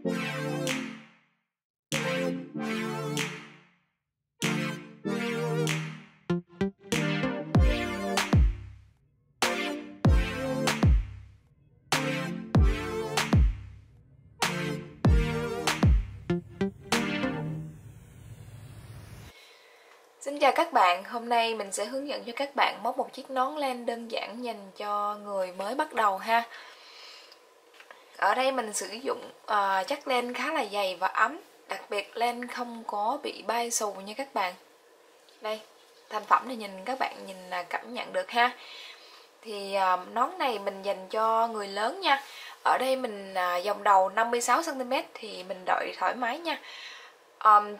Xin chào các bạn, hôm nay mình sẽ hướng dẫn cho các bạn móc một chiếc nón len đơn giản dành cho người mới bắt đầu ha. Ở đây mình sử dụng chất len khá là dày và ấm, đặc biệt len không có bị bay xù nha các bạn. Đây, thành phẩm thì các bạn nhìn là cảm nhận được ha. Thì nón này mình dành cho người lớn nha. Ở đây mình dòng đầu 56 cm thì mình đội thoải mái nha.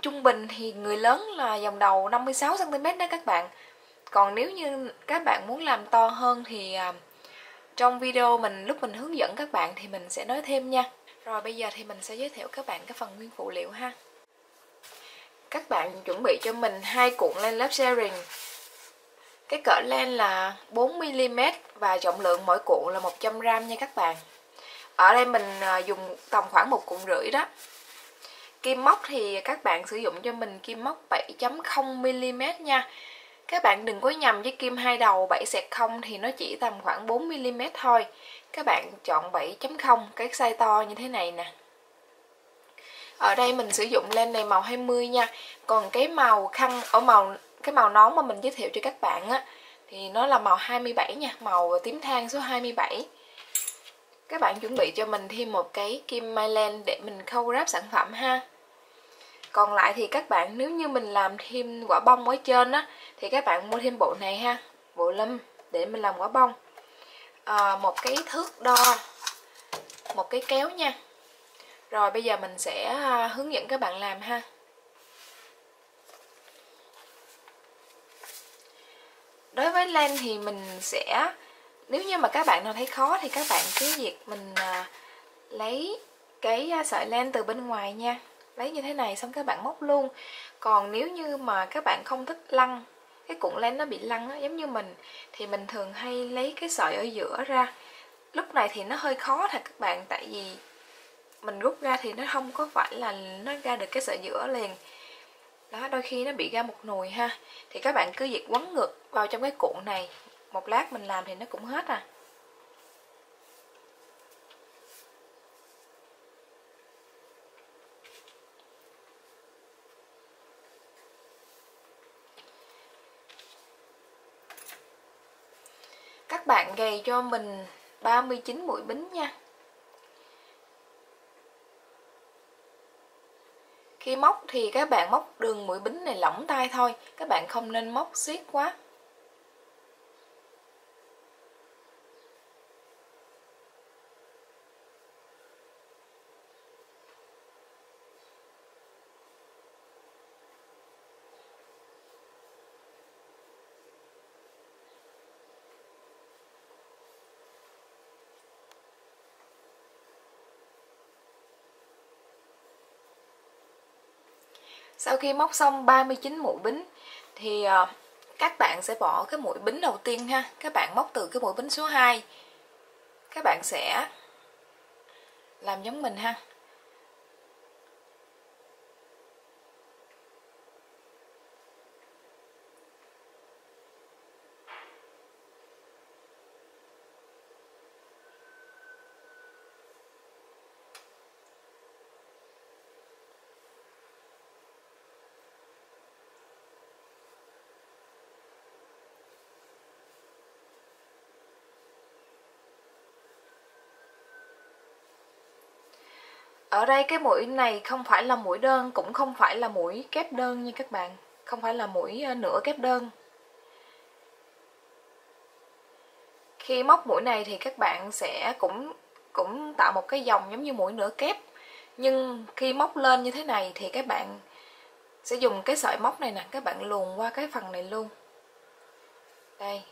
Trung bình thì người lớn là dòng đầu 56 cm đó các bạn. Còn nếu như các bạn muốn làm to hơn thì trong video lúc mình hướng dẫn các bạn thì mình sẽ nói thêm nha. Rồi bây giờ thì mình sẽ giới thiệu các bạn cái phần nguyên phụ liệu ha. Các bạn chuẩn bị cho mình 2 cuộn len lớp sharing. Cái cỡ len là 4mm và trọng lượng mỗi cuộn là 100g nha các bạn. Ở đây mình dùng tầm khoảng 1,5 cuộn đó. Kim móc thì các bạn sử dụng cho mình kim móc 7.0mm nha. Các bạn đừng có nhầm với kim hai đầu 7/0 thì nó chỉ tầm khoảng 4mm thôi. Các bạn chọn 7.0 cái size to như thế này nè. Ở đây mình sử dụng len này màu 20 nha. Còn cái màu khăn cái màu nón mà mình giới thiệu cho các bạn á thì nó là màu 27 nha, màu tím than số 27. Các bạn chuẩn bị cho mình thêm một cái kim mai len để mình khâu ráp sản phẩm ha. Còn lại thì các bạn nếu như mình làm thêm quả bông ở trên á thì các bạn mua thêm bộ này ha, bộ lâm để mình làm quả bông. Một cái thước đo, một cái kéo nha. Rồi bây giờ mình sẽ hướng dẫn các bạn làm ha. Đối với len thì mình sẽ, nếu như mà các bạn nào thấy khó thì các bạn cứ việc mình lấy cái sợi len từ bên ngoài nha. Lấy như thế này xong các bạn móc luôn. Còn nếu như mà các bạn không thích lăn, cái cuộn len nó bị lăn á, giống như mình thì mình thường hay lấy cái sợi ở giữa ra. Lúc này thì nó hơi khó thật các bạn, tại vì mình rút ra thì nó không có phải là nó ra được cái sợi giữa liền. Đó, đôi khi nó bị ra một nùi ha. Thì các bạn cứ việc quấn ngược vào trong cái cuộn này. Một lát mình làm thì nó cũng hết à. Các bạn gầy cho mình 39 mũi bính nha. Khi móc thì các bạn móc đường mũi bính này lỏng tay thôi, các bạn không nên móc siết quá. Sau khi móc xong 39 mũi bính thì các bạn sẽ bỏ cái mũi bính đầu tiên ha. Các bạn móc từ cái mũi bính số 2. Các bạn sẽ làm giống mình ha. Ở đây cái mũi này không phải là mũi đơn, cũng không phải là mũi kép đơn nha các bạn. Không phải là mũi nửa kép đơn. Khi móc mũi này thì các bạn sẽ cũng tạo một cái dòng giống như mũi nửa kép. Nhưng khi móc lên như thế này thì các bạn sẽ dùng cái sợi móc này nè, các bạn luồn qua cái phần này luôn. Đây.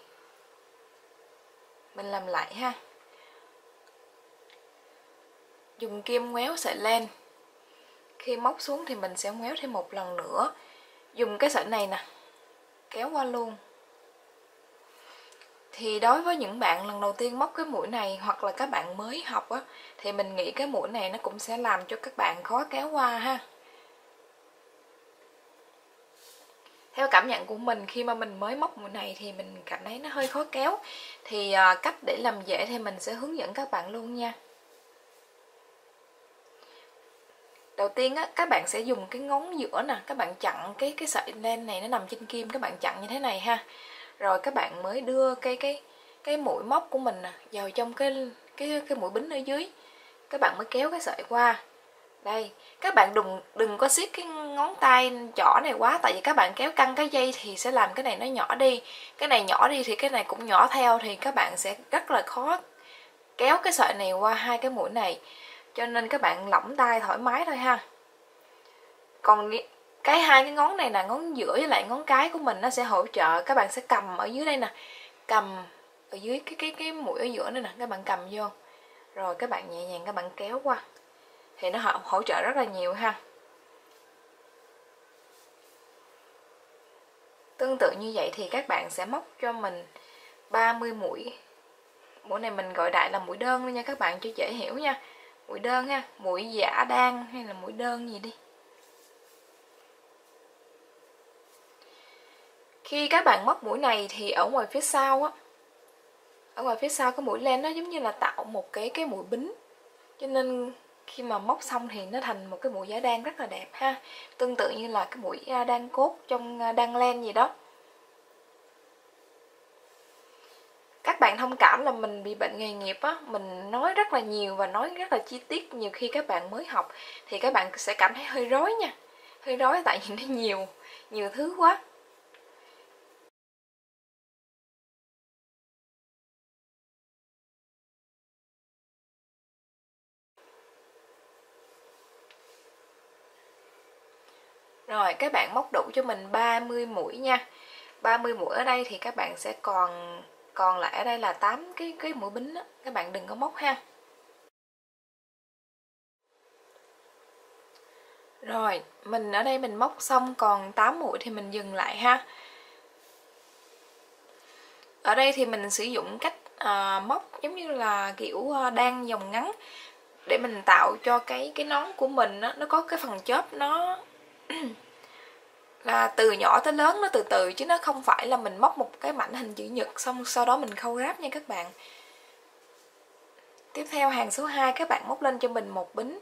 Mình làm lại ha. Dùng kim ngoéo sợi len. Khi móc xuống thì mình sẽ ngoéo thêm một lần nữa. Dùng cái sợi này nè, kéo qua luôn. Thì đối với những bạn lần đầu tiên móc cái mũi này hoặc là các bạn mới học á, thì mình nghĩ cái mũi này nó cũng sẽ làm cho các bạn khó kéo qua ha. Theo cảm nhận của mình khi mà mình mới móc mũi này thì mình cảm thấy nó hơi khó kéo. Thì cách để làm dễ thì mình sẽ hướng dẫn các bạn luôn nha. Đầu tiên á, các bạn sẽ dùng cái ngón giữa nè, các bạn chặn cái sợi len này nó nằm trên kim, các bạn chặn như thế này ha. Rồi các bạn mới đưa cái mũi móc của mình nè vào trong cái mũi bính ở dưới. Các bạn mới kéo cái sợi qua. Đây, các bạn đừng có siết cái ngón tay trỏ này quá, tại vì các bạn kéo căng cái dây thì sẽ làm cái này nó nhỏ đi. Cái này nhỏ đi thì cái này cũng nhỏ theo, thì các bạn sẽ rất là khó kéo cái sợi này qua hai cái mũi này. Cho nên các bạn lỏng tay thoải mái thôi ha. Còn hai cái ngón này là ngón giữa với lại ngón cái của mình, nó sẽ hỗ trợ. Các bạn sẽ cầm ở dưới đây nè, cầm ở dưới cái mũi ở giữa đây nè, các bạn cầm vô. Rồi các bạn nhẹ nhàng các bạn kéo qua. Thì nó hỗ trợ rất là nhiều ha. Tương tự như vậy thì các bạn sẽ móc cho mình 30 mũi. Mũi này mình gọi đại là mũi đơn luôn nha các bạn, cho dễ hiểu nha. Mũi đơn ha, mũi giả đan hay là mũi đơn gì đi. Khi các bạn móc mũi này thì ở ngoài phía sau á, ở ngoài phía sau cái mũi len nó giống như là tạo một cái mũi bính. Cho nên khi mà móc xong thì nó thành một cái mũi giả đan rất là đẹp ha. Tương tự như là cái mũi đan cốt trong đan len gì đó. Các bạn thông cảm là mình bị bệnh nghề nghiệp á, mình nói rất là nhiều và nói rất là chi tiết, nhiều khi các bạn mới học thì các bạn sẽ cảm thấy hơi rối nha. Hơi rối tại vì nó nhiều thứ quá. Rồi các bạn móc đủ cho mình 30 mũi nha. 30 mũi ở đây thì các bạn sẽ còn lại ở đây là 8 cái mũi bính đó. Các bạn đừng có móc ha. Rồi, mình ở đây mình móc xong còn 8 mũi thì mình dừng lại ha. Ở đây thì mình sử dụng cách móc giống như là kiểu đan vòng ngắn để mình tạo cho cái nón của mình đó, nó có cái phần chớp nó là từ nhỏ tới lớn, nó từ từ chứ nó không phải là mình móc một cái mảnh hình chữ nhật xong sau đó mình khâu ráp nha các bạn. Tiếp theo hàng số 2 các bạn móc lên cho mình một bính.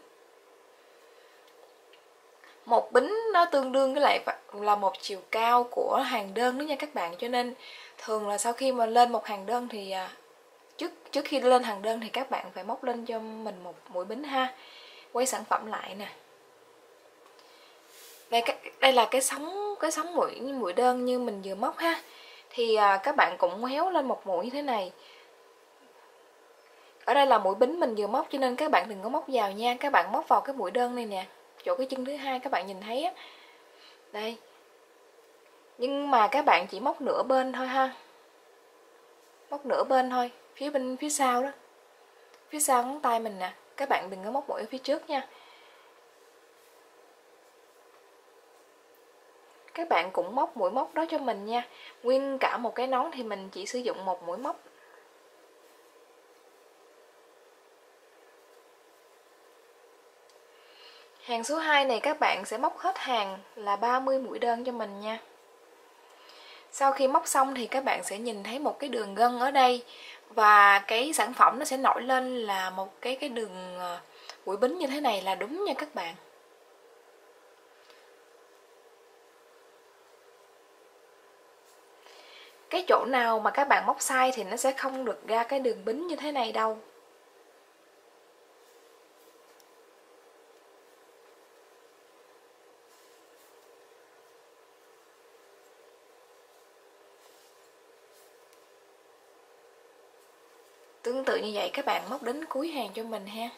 Một bính nó tương đương với lại là một chiều cao của hàng đơn đó nha các bạn, cho nên thường là sau khi mà lên một hàng đơn thì trước khi lên hàng đơn thì các bạn phải móc lên cho mình một mũi bính ha. Quay sản phẩm lại nè. Đây là cái sóng mũi đơn như mình vừa móc ha. Thì các bạn cũng héo lên một mũi như thế này. Ở đây là mũi bính mình vừa móc cho nên các bạn đừng có móc vào nha. Các bạn móc vào cái mũi đơn này nè, chỗ cái chân thứ hai các bạn nhìn thấy á. Đây. Nhưng mà các bạn chỉ móc nửa bên thôi ha. Móc nửa bên thôi, phía sau đó. Phía sau ngón tay mình nè, các bạn đừng có móc mũi ở phía trước nha. Các bạn cũng móc mũi móc đó cho mình nha. Nguyên cả một cái nón thì mình chỉ sử dụng một mũi móc. Hàng số 2 này các bạn sẽ móc hết hàng là 30 mũi đơn cho mình nha. Sau khi móc xong thì các bạn sẽ nhìn thấy một cái đường gân ở đây. Và cái sản phẩm nó sẽ nổi lên là một cái đường mũi bính như thế này là đúng nha các bạn. Cái chỗ nào mà các bạn móc sai thì nó sẽ không được ra cái đường bính như thế này đâu. Tương tự như vậy các bạn móc đến cuối hàng cho mình ha.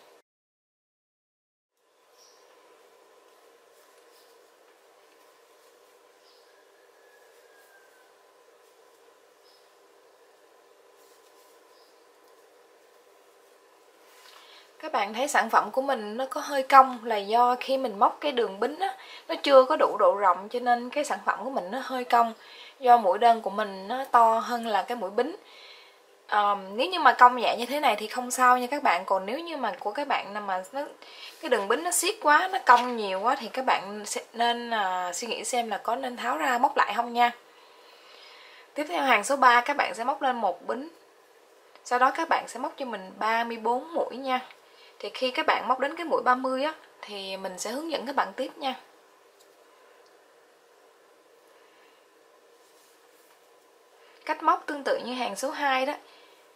Các bạn thấy sản phẩm của mình nó có hơi cong là do khi mình móc cái đường bính á, nó chưa có đủ độ rộng cho nên cái sản phẩm của mình nó hơi cong. Do mũi đơn của mình nó to hơn là cái mũi bính. Nếu như mà cong nhẹ như thế này thì không sao nha các bạn. Còn nếu như mà của các bạn nào mà cái đường bính nó siết quá, nó cong nhiều quá thì các bạn nên suy nghĩ xem là có nên tháo ra móc lại không nha. Tiếp theo hàng số 3 các bạn sẽ móc lên một bính. Sau đó các bạn sẽ móc cho mình 34 mũi nha. Thì khi các bạn móc đến cái mũi 30 á thì mình sẽ hướng dẫn các bạn tiếp nha. Cách móc tương tự như hàng số 2 đó.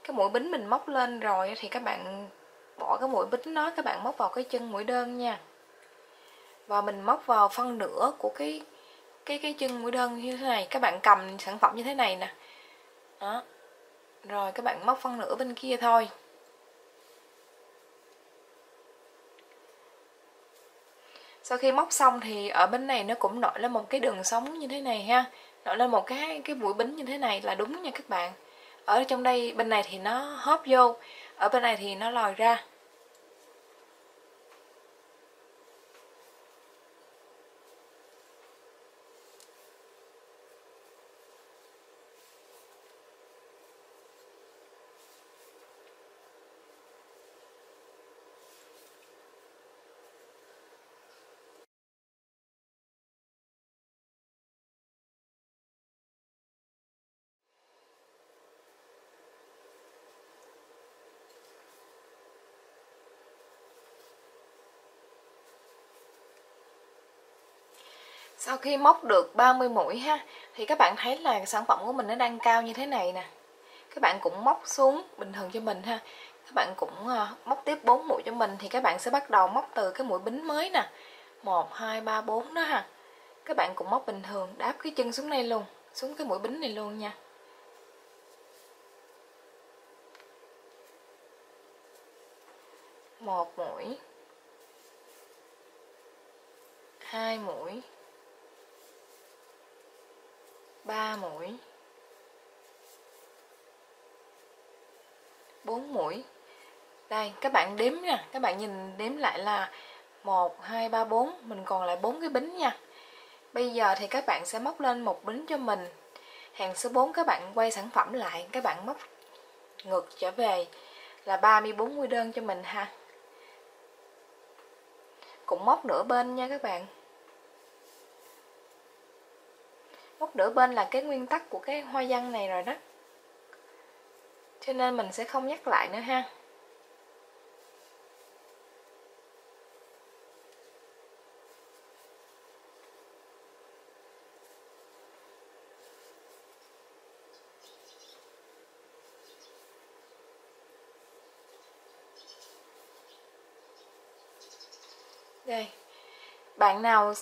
Cái mũi bính mình móc lên rồi thì các bạn bỏ cái mũi bính đó, các bạn móc vào cái chân mũi đơn nha. Và mình móc vào phân nửa của cái chân mũi đơn như thế này. Các bạn cầm sản phẩm như thế này nè. Đó. Rồi các bạn móc phân nửa bên kia thôi. Sau khi móc xong thì ở bên này nó cũng nổi lên một cái đường sống như thế này ha. Nổi lên một cái mũi bính như thế này là đúng nha các bạn. Ở trong đây bên này thì nó hóp vô, ở bên này thì nó lòi ra. Sau khi móc được 30 mũi ha, thì các bạn thấy là sản phẩm của mình nó đang cao như thế này nè. Các bạn cũng móc xuống bình thường cho mình ha. Các bạn cũng móc tiếp 4 mũi cho mình thì các bạn sẽ bắt đầu móc từ cái mũi bính mới nè. 1 2 3 4 đó ha. Các bạn cũng móc bình thường, đáp cái chân xuống đây luôn, xuống cái mũi bính này luôn nha. Một mũi, 2 mũi, 3 mũi, 4 mũi. Đây, các bạn đếm nha, các bạn nhìn đếm lại là 1 2 3 4, mình còn lại 4 cái bính nha. Bây giờ thì các bạn sẽ móc lên một bính cho mình. Hàng số 4 các bạn quay sản phẩm lại, các bạn móc ngược trở về là 34 mũi đơn cho mình ha. Cũng móc nửa bên nha các bạn. Móc nửa bên là cái nguyên tắc của cái hoa văn này rồi đó. Cho nên mình sẽ không nhắc lại nữa ha. Đây. Bạn nào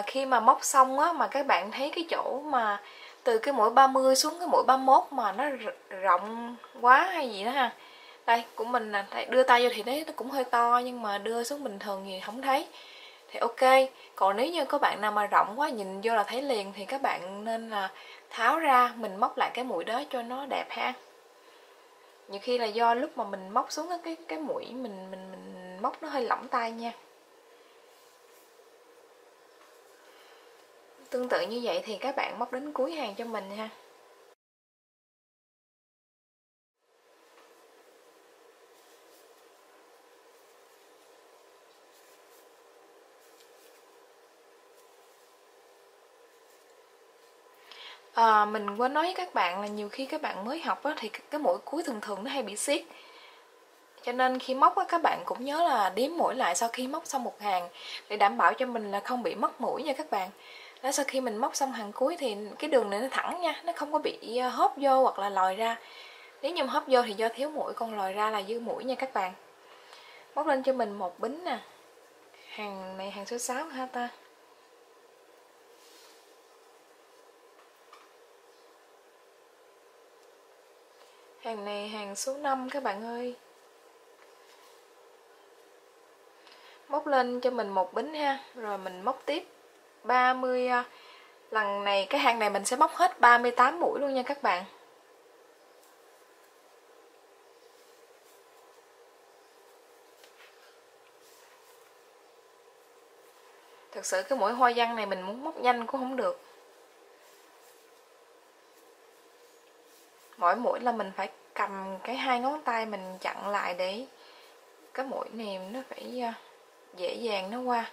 khi mà móc xong á mà các bạn thấy cái chỗ mà từ cái mũi 30 xuống cái mũi 31 mà nó rộng quá hay gì đó ha. Đây, của mình là đưa tay vô thì thấy nó cũng hơi to, nhưng mà đưa xuống bình thường thì không thấy. Thì ok. Còn nếu như có bạn nào mà rộng quá nhìn vô là thấy liền thì các bạn nên là tháo ra, mình móc lại cái mũi đó cho nó đẹp ha. Nhiều khi là do lúc mà mình móc xuống cái mũi mình móc nó hơi lỏng tay nha. Tương tự như vậy thì các bạn móc đến cuối hàng cho mình ha. Mình quên nói với các bạn là nhiều khi các bạn mới học á, thì cái mũi cuối thường thường nó hay bị siết. Cho nên khi móc á, các bạn cũng nhớ là đếm mũi lại sau khi móc xong một hàng để đảm bảo cho mình là không bị mất mũi nha các bạn. Đó, sau khi mình móc xong hàng cuối thì cái đường này nó thẳng nha, nó không có bị hóp vô hoặc là lòi ra. Nếu như hóp vô thì do thiếu mũi, còn lòi ra là dư mũi nha các bạn. Móc lên cho mình một bính nè. Hàng này hàng số 6 ha ta. Hàng này hàng số 5 các bạn ơi. Móc lên cho mình một bính ha, rồi mình móc tiếp 30. Lần này cái hàng này mình sẽ móc hết 38 mũi luôn nha các bạn. Thực sự cái mũi hoa văn này mình muốn móc nhanh cũng không được. Mỗi mũi là mình phải cầm cái hai ngón tay mình chặn lại để cái mũi nèm nó phải dễ dàng nó qua.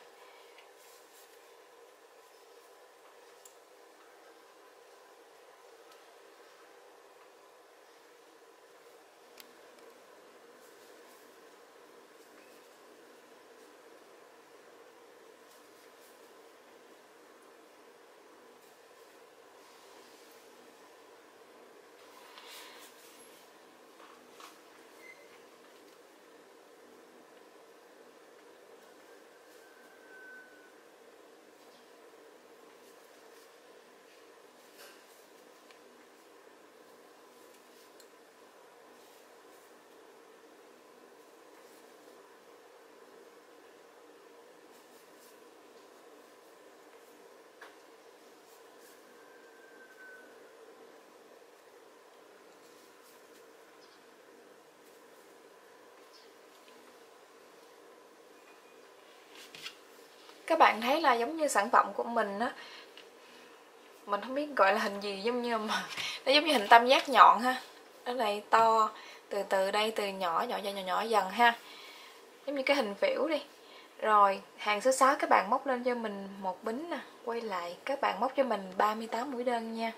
Các bạn thấy là giống như sản phẩm của mình á, mình không biết gọi là hình gì, giống như mà nó giống như hình tam giác nhọn ha. Nó này to, từ từ đây từ nhỏ nhỏ nhỏ nhỏ dần ha. Giống như cái hình phễu đi. Rồi, hàng số 6 các bạn móc lên cho mình một bính nè, quay lại các bạn móc cho mình 38 mũi đơn nha.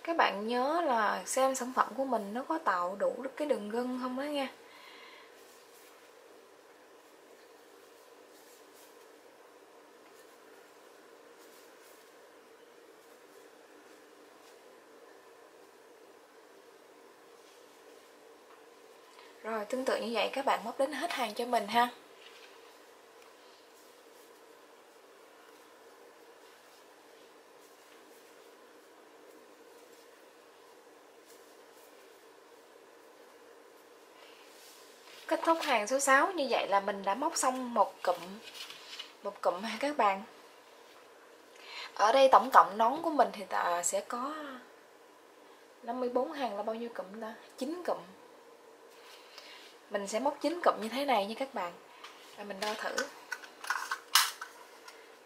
Các bạn nhớ là xem sản phẩm của mình nó có tạo đủ được cái đường gân không đó nha. Rồi tương tự như vậy các bạn móc đến hết hàng cho mình ha. Kết thúc hàng số 6 như vậy là mình đã móc xong một cụm ha các bạn. Ở đây tổng cộng nón của mình thì sẽ có 54 hàng là bao nhiêu cụm ta? 9 cụm. Mình sẽ móc 9 cụm như thế này nha các bạn. Rồi mình đo thử.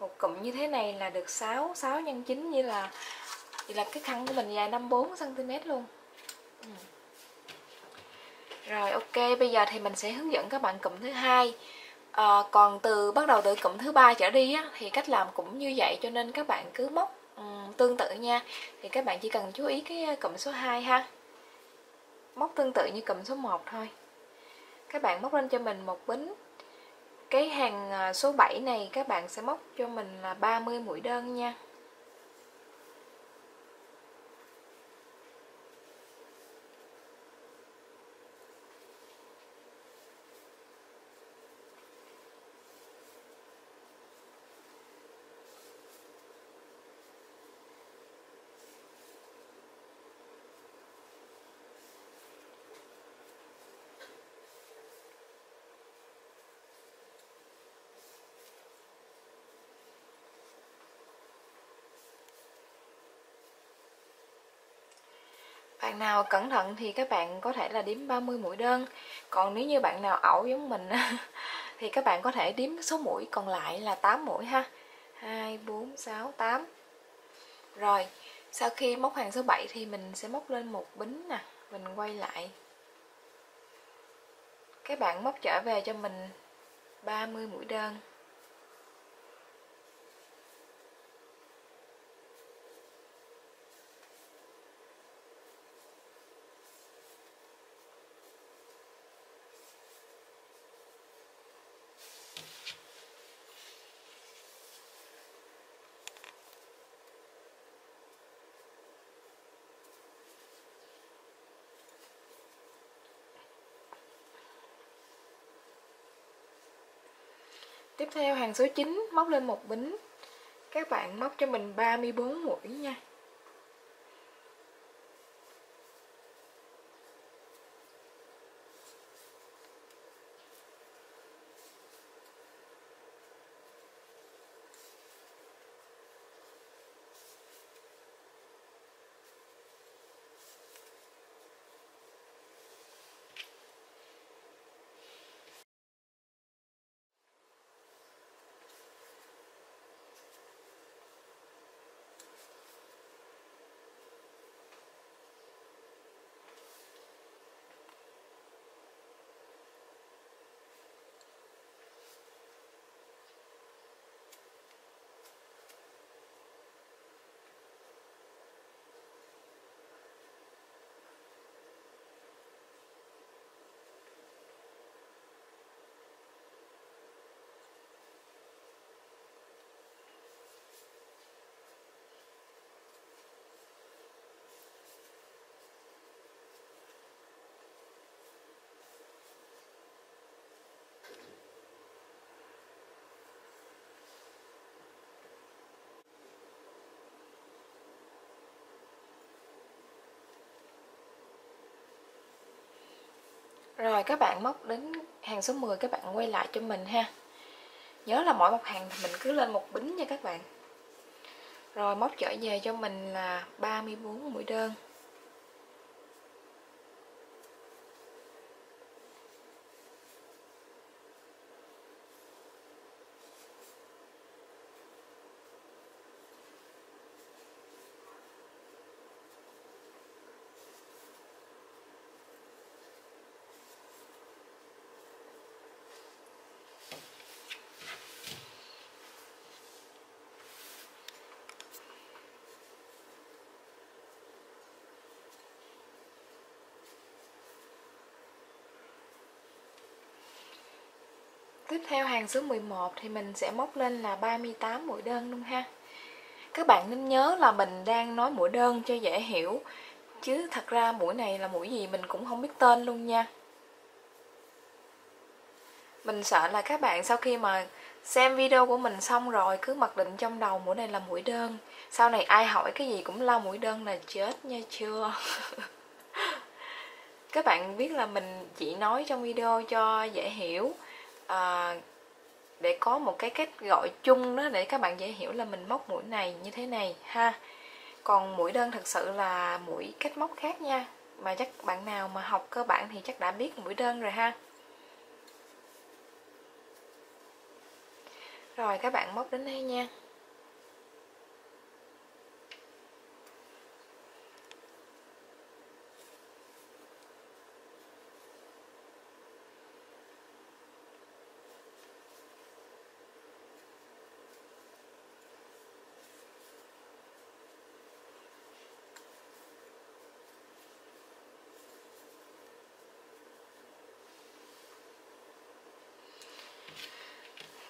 Một cụm như thế này là được 6 nhân 9 như là cái khăn của mình dài 54 cm luôn. Rồi ok, bây giờ thì mình sẽ hướng dẫn các bạn cụm thứ hai. Còn bắt đầu từ cụm thứ ba trở đi á, thì cách làm cũng như vậy, cho nên các bạn cứ móc tương tự nha. Thì các bạn chỉ cần chú ý cái cụm số 2 ha. Móc tương tự như cụm số 1 thôi. Các bạn móc lên cho mình một bính. Cái hàng số 7 này các bạn sẽ móc cho mình là 30 mũi đơn nha. Bạn nào cẩn thận thì các bạn có thể là đếm 30 mũi đơn. Còn nếu như bạn nào ẩu giống mình thì các bạn có thể đếm số mũi còn lại là 8 mũi ha. 2, 4, 6, 8. Rồi, sau khi móc hàng số 7 thì mình sẽ móc lên một bính nè. Mình quay lại. Các bạn móc trở về cho mình 30 mũi đơn. Tiếp theo hàng số 9 móc lên một bính. Các bạn móc cho mình 34 mũi nha. Rồi các bạn móc đến hàng số 10 các bạn quay lại cho mình ha. Nhớ là mỗi một hàng thì mình cứ lên một bính nha các bạn. Rồi móc trở về cho mình là 34 mũi đơn. Tiếp theo hàng số 11 thì mình sẽ móc lên là 38 mũi đơn luôn ha. Các bạn nên nhớ là mình đang nói mũi đơn cho dễ hiểu, chứ thật ra mũi này là mũi gì mình cũng không biết tên luôn nha. Mình sợ là các bạn sau khi mà xem video của mình xong rồi cứ mặc định trong đầu mũi này là mũi đơn, sau này ai hỏi cái gì cũng la mũi đơn là chết nha chưa. Các bạn biết là mình chỉ nói trong video cho dễ hiểu, để có một cái cách gọi chung đó để các bạn dễ hiểu là mình móc mũi này như thế này ha. Còn mũi đơn thật sự là mũi cách móc khác nha, mà chắc bạn nào mà học cơ bản thì chắc đã biết mũi đơn rồi ha. Rồi các bạn móc đến đây nha.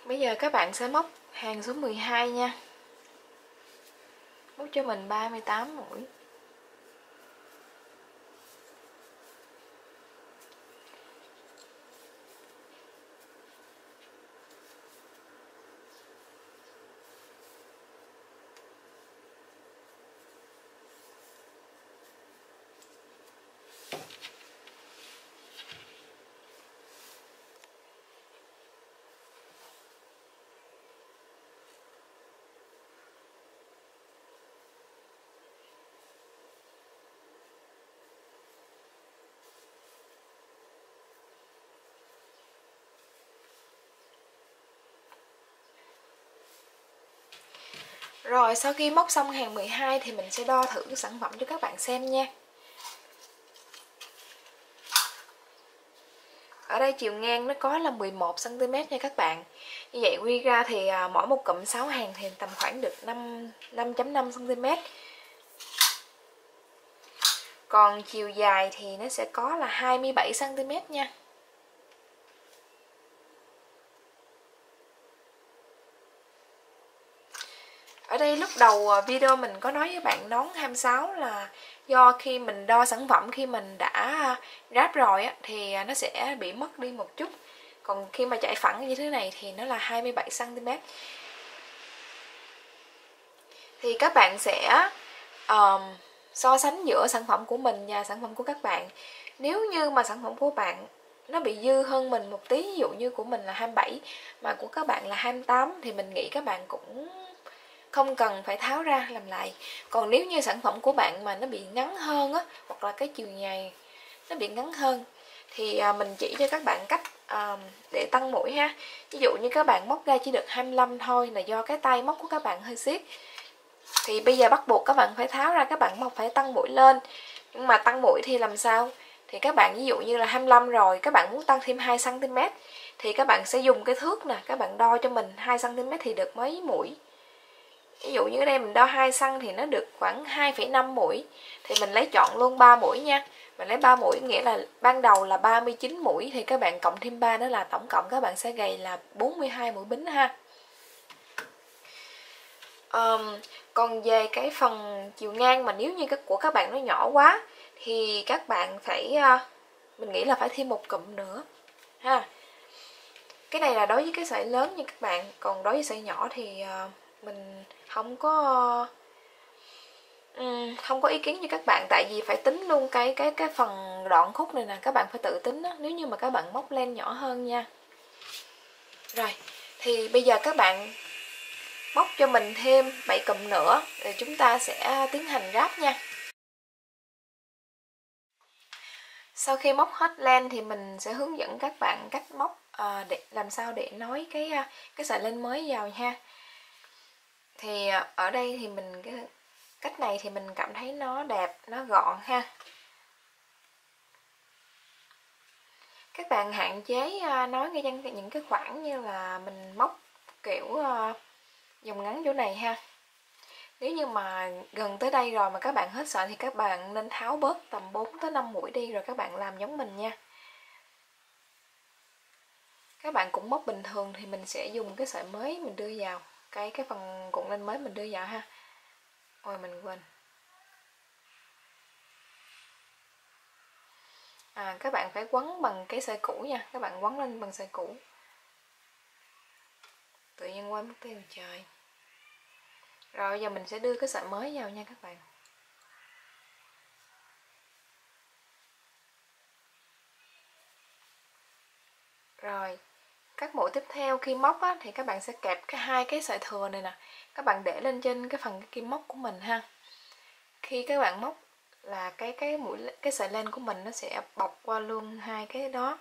Bây giờ các bạn sẽ móc hàng số 12 nha. Móc cho mình 38 mũi. Rồi sau khi móc xong hàng 12 thì mình sẽ đo thử sản phẩm cho các bạn xem nha. Ở đây chiều ngang nó có là 11 cm nha các bạn. Như vậy quy ra thì mỗi một cụm 6 hàng thì tầm khoảng được 5.5 cm. Còn chiều dài thì nó sẽ có là 27 cm nha. Ở đây lúc đầu video mình có nói với bạn nón 26 là do khi mình đo sản phẩm khi mình đã ráp rồi á, thì nó sẽ bị mất đi một chút. Còn khi mà chạy phẳng như thế này thì nó là 27 cm. Thì các bạn sẽ so sánh giữa sản phẩm của mình và sản phẩm của các bạn. Nếu như mà sản phẩm của bạn nó bị dư hơn mình một tí, ví dụ như của mình là 27 mà của các bạn là 28, thì mình nghĩ các bạn cũng không cần phải tháo ra làm lại. Còn nếu như sản phẩm của bạn mà nó bị ngắn hơn á, hoặc là cái chiều dài nó bị ngắn hơn, thì mình chỉ cho các bạn cách để tăng mũi ha. Ví dụ như các bạn móc ra chỉ được 25 thôi, là do cái tay móc của các bạn hơi siết. Thì bây giờ bắt buộc các bạn phải tháo ra, các bạn móc phải tăng mũi lên. Nhưng mà tăng mũi thì làm sao? Thì các bạn ví dụ như là 25 rồi, các bạn muốn tăng thêm 2 cm thì các bạn sẽ dùng cái thước nè, các bạn đo cho mình 2 cm thì được mấy mũi. Ví dụ như ở đây mình đo 2 cm thì nó được khoảng 2,5 mũi. Thì mình lấy chọn luôn 3 mũi nha. Mình lấy 3 mũi nghĩa là ban đầu là 39 mũi, thì các bạn cộng thêm 3 nữa là tổng cộng các bạn sẽ gầy là 42 mũi bính ha. Còn về cái phần chiều ngang mà nếu như của các bạn nó nhỏ quá thì các bạn phải mình nghĩ là phải thêm một cụm nữa ha. Cái này là đối với cái sợi lớn nha các bạn, còn đối với sợi nhỏ thì mình không có ý kiến như các bạn, tại vì phải tính luôn cái phần đoạn khúc này nè, các bạn phải tự tính đó, nếu như mà các bạn móc len nhỏ hơn nha. Rồi, thì bây giờ các bạn móc cho mình thêm 7 cụm nữa rồi chúng ta sẽ tiến hành ráp nha. Sau khi móc hết len thì mình sẽ hướng dẫn các bạn cách móc để làm sao để nối cái sợi len mới vào ha. Thì ở đây thì cái cách này thì mình cảm thấy nó đẹp, nó gọn ha. Các bạn hạn chế nói ngay những cái khoảng như là mình móc kiểu vòng ngắn chỗ này ha. Nếu như mà gần tới đây rồi mà các bạn hết sợi thì các bạn nên tháo bớt tầm 4 tới 5 mũi đi rồi các bạn làm giống mình nha. Các bạn cũng móc bình thường thì mình sẽ dùng cái sợi mới mình đưa vào, cái phần cuộn len mới mình đưa vào ha. Ôi mình quên. Các bạn phải quấn bằng cái sợi cũ nha, các bạn quấn lên bằng sợi cũ. Tự nhiên quên mất tiêu trời. Rồi giờ mình sẽ đưa cái sợi mới vào nha các bạn. Rồi, các mũi tiếp theo khi móc á, thì các bạn sẽ kẹp hai cái sợi thừa này nè, các bạn để lên trên cái phần kim móc của mình ha. Khi các bạn móc là cái sợi len của mình nó sẽ bọc qua luôn hai cái đó.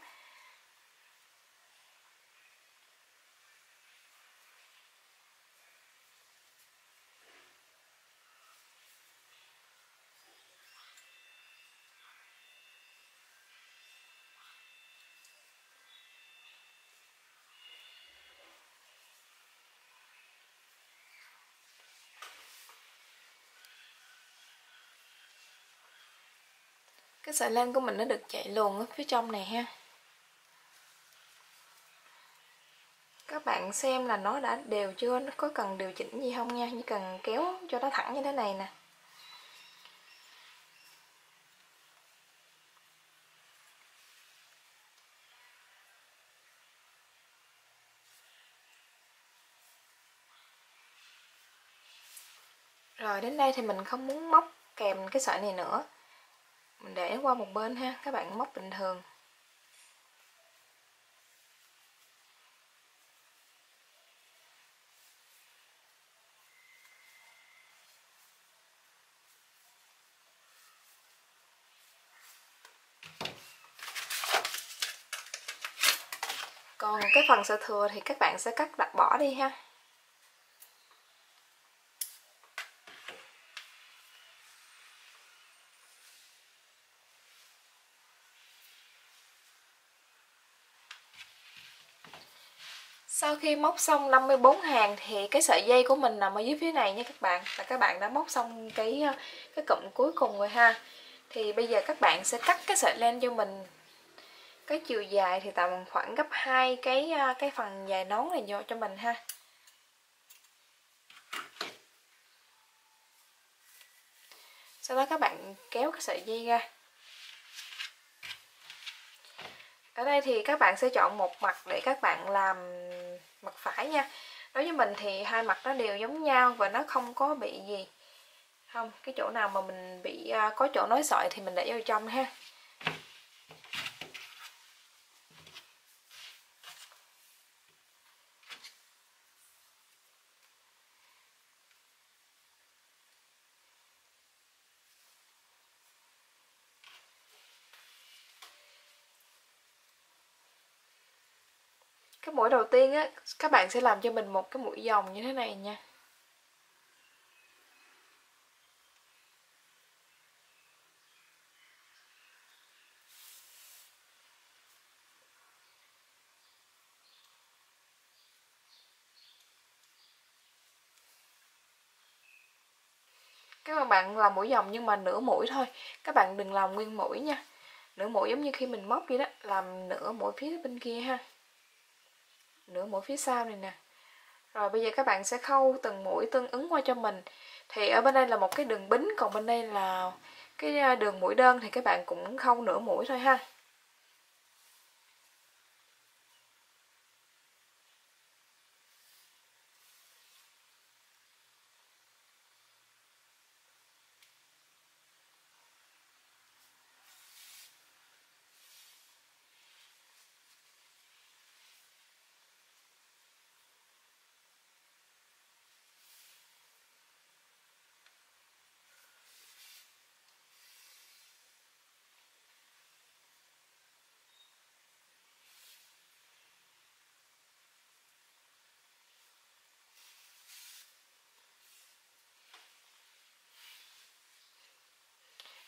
Cái sợi len của mình nó được chạy luồn ở phía trong này ha. Các bạn xem là nó đã đều chưa, nó có cần điều chỉnh gì không nha, chỉ cần kéo cho nó thẳng như thế này nè. Rồi đến đây thì mình không muốn móc kèm cái sợi này nữa, mình để qua một bên ha, các bạn móc bình thường. Còn cái phần sợi thừa thì các bạn sẽ đặt bỏ đi ha. Sau khi móc xong 54 hàng thì cái sợi dây của mình nằm ở dưới phía này nha các bạn. Là các bạn đã móc xong cái cụm cuối cùng rồi ha. Thì bây giờ các bạn sẽ cắt cái sợi len cho mình. Cái chiều dài thì tầm khoảng gấp 2 cái phần dài nón này vô cho mình ha. Sau đó các bạn kéo cái sợi dây ra. Ở đây thì các bạn sẽ chọn một mặt để các bạn làm mặt phải nha. Đối với mình thì hai mặt nó đều giống nhau và nó không có bị gì. Không, cái chỗ nào mà mình bị có chỗ nối sợi thì mình để vào trong ha. Cái mũi đầu tiên á, các bạn sẽ làm cho mình một cái mũi vòng như thế này nha. Các bạn làm mũi vòng nhưng mà nửa mũi thôi. Các bạn đừng làm nguyên mũi nha. Nửa mũi giống như khi mình móc vậy đó, làm nửa mũi phía bên kia ha. Nửa mũi phía sau này nè. Rồi bây giờ các bạn sẽ khâu từng mũi tương ứng qua cho mình. Thì ở bên đây là một cái đường bính, còn bên đây là cái đường mũi đơn thì các bạn cũng khâu nửa mũi thôi ha.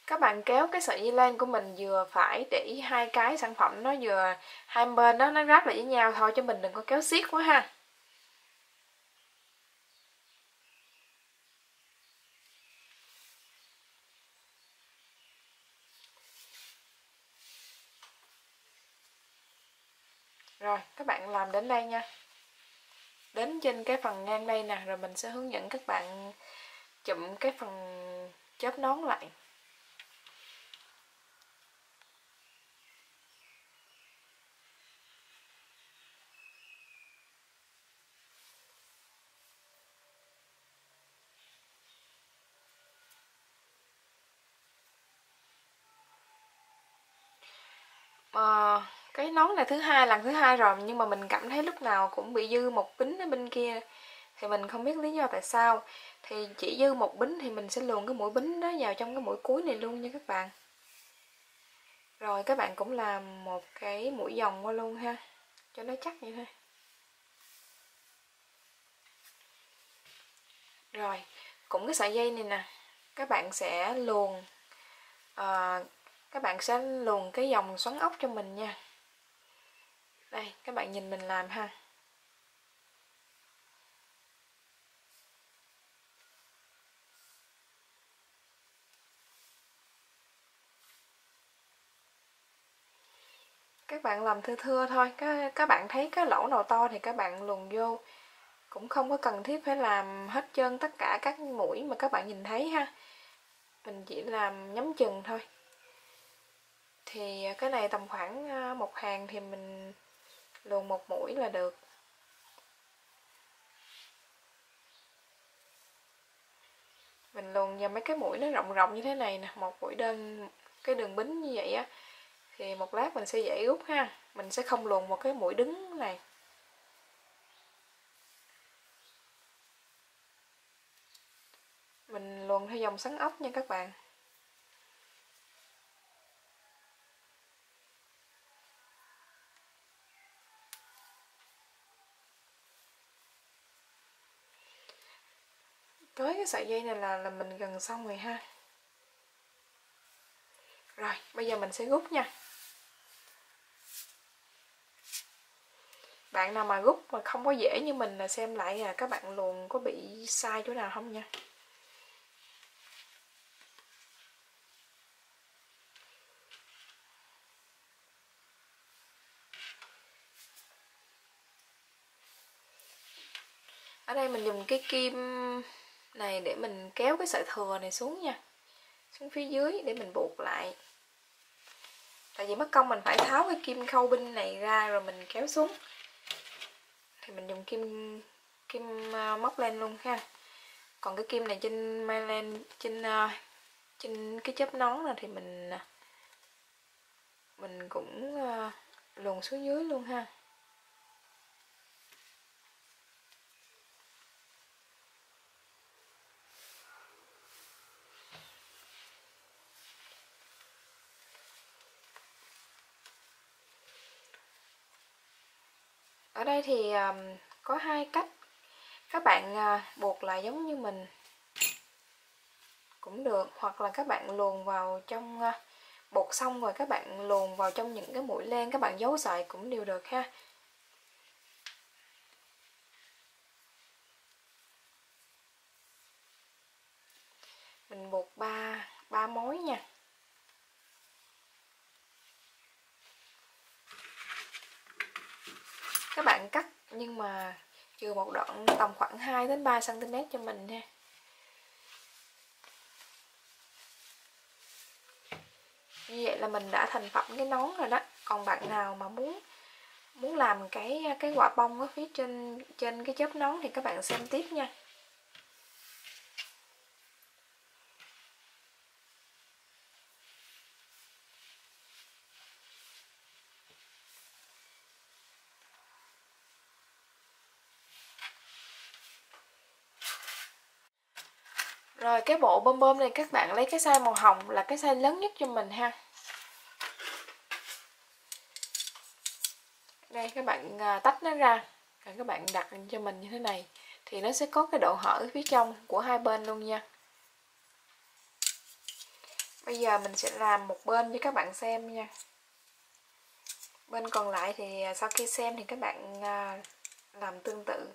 Các bạn kéo cái sợi dây len của mình vừa phải để hai cái sản phẩm nó vừa hai bên đó nó ráp lại với nhau thôi, chứ mình đừng có kéo xiết quá ha. Rồi, các bạn làm đến đây nha. Đến trên cái phần ngang đây nè, rồi mình sẽ hướng dẫn các bạn chụm cái phần chớp nón lại. Cái nón này lần thứ hai rồi, nhưng mà mình cảm thấy lúc nào cũng bị dư một bính ở bên kia, thì mình không biết lý do tại sao. Thì chỉ dư một bính thì mình sẽ luồn cái mũi bính đó vào trong cái mũi cuối này luôn nha các bạn. Rồi các bạn cũng làm một cái mũi vòng qua luôn ha, cho nó chắc như thế. Rồi, cũng cái sợi dây này nè, các bạn sẽ luồn cái vòng xoắn ốc cho mình nha. Đây, các bạn nhìn mình làm ha. Các bạn làm thưa thưa thôi, các bạn thấy cái lỗ nào to thì các bạn luồn vô. Cũng không có cần thiết phải làm hết trơn tất cả các mũi mà các bạn nhìn thấy ha. Mình chỉ làm nhắm chừng thôi. Thì cái này tầm khoảng một hàng thì mình luồn một mũi là được. Mình luồn vào mấy cái mũi nó rộng rộng như thế này nè, một mũi đơn, cái đường bính như vậy á. Thì một lát mình sẽ dễ rút ha. Mình sẽ không luồn một cái mũi đứng này. Mình luồn theo dòng xoắn ốc nha các bạn. Tới cái sợi dây này là mình gần xong rồi ha. Rồi, bây giờ mình sẽ rút nha. Bạn nào mà rút mà không có dễ như mình là xem lại các bạn luồn có bị sai chỗ nào không nha. Ở đây mình dùng cái kim này để mình kéo cái sợi thừa này xuống nha. Xuống phía dưới để mình buộc lại. Tại vì mất công mình phải tháo cái kim khâu binh này ra rồi mình kéo xuống, thì mình dùng kim móc len luôn ha. Còn cái kim này trên mai len, trên cái chớp nón này thì mình cũng luồn xuống dưới luôn ha. Ở đây thì có hai cách, các bạn buộc lại giống như mình cũng được, hoặc là các bạn luồn vào trong, buộc xong rồi các bạn luồn vào trong những cái mũi len, các bạn giấu sợi cũng đều được ha. Mình buộc ba mối nha. Các bạn cắt nhưng mà chừa một đoạn tầm khoảng 2 đến 3 cm cho mình ha. Như vậy là mình đã thành phẩm cái nón rồi đó. Còn bạn nào mà muốn làm cái quả bông ở phía trên cái chớp nón thì các bạn xem tiếp nha. Rồi cái bộ bơm bơm này các bạn lấy cái size màu hồng là cái size lớn nhất cho mình ha. Đây các bạn tách nó ra, rồi các bạn đặt cho mình như thế này thì nó sẽ có cái độ hở phía trong của hai bên luôn nha. Bây giờ mình sẽ làm một bên cho các bạn xem nha. Bên còn lại thì sau khi xem thì các bạn làm tương tự.